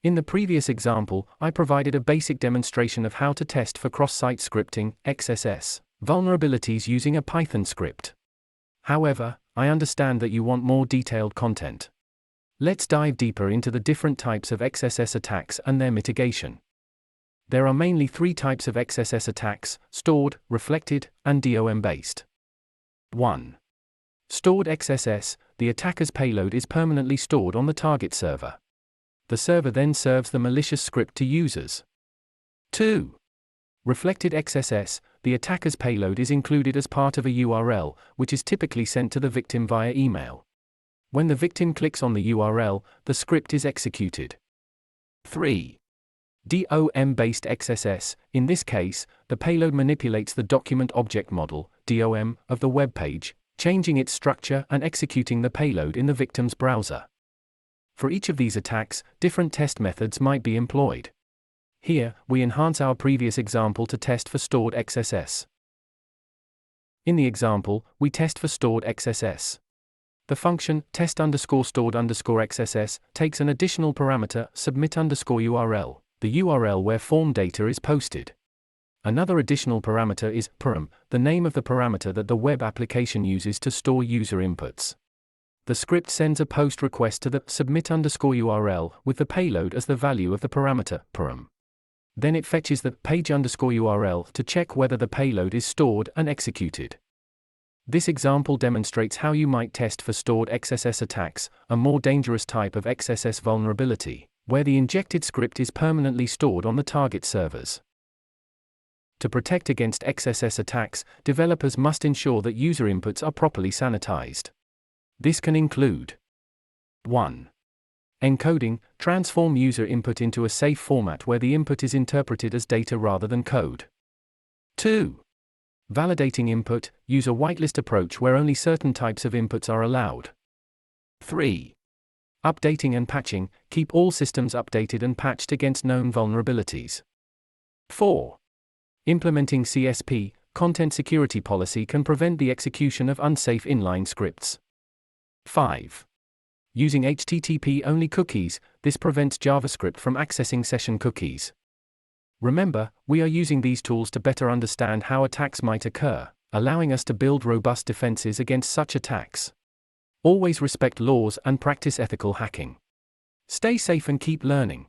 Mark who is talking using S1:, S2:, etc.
S1: In the previous example, I provided a basic demonstration of how to test for cross-site scripting, XSS, vulnerabilities using a Python script. However, I understand that you want more detailed content. Let's dive deeper into the different types of XSS attacks and their mitigation. There are mainly three types of XSS attacks: stored, reflected, and DOM-based. 1. Stored XSS. The attacker's payload is permanently stored on the target server. The server then serves the malicious script to users. 2. Reflected XSS. The attacker's payload is included as part of a URL, which is typically sent to the victim via email. When the victim clicks on the URL, the script is executed. 3. DOM-based XSS. In this case, the payload manipulates the document object model, DOM, of the web page, changing its structure and executing the payload in the victim's browser. For each of these attacks, different test methods might be employed. Here, we enhance our previous example to test for stored XSS. In the example, we test for stored XSS. The function test_stored_XSS takes an additional parameter, submit_URL, the URL where form data is posted. Another additional parameter is param, the name of the parameter that the web application uses to store user inputs. The script sends a post request to the submit_URL with the payload as the value of the parameter param. Then it fetches the page_URL to check whether the payload is stored and executed. This example demonstrates how you might test for stored XSS attacks, a more dangerous type of XSS vulnerability, where the injected script is permanently stored on the target servers. To protect against XSS attacks, developers must ensure that user inputs are properly sanitized. This can include 1. Encoding. Transform user input into a safe format where the input is interpreted as data rather than code. 2. Validating input. Use a whitelist approach where only certain types of inputs are allowed. 3. Updating and patching. Keep all systems updated and patched against known vulnerabilities. 4. Implementing CSP, content security policy, can prevent the execution of unsafe inline scripts. 5. Using HTTP-only cookies. This prevents JavaScript from accessing session cookies. Remember, we are using these tools to better understand how attacks might occur, allowing us to build robust defenses against such attacks. Always respect laws and practice ethical hacking. Stay safe and keep learning.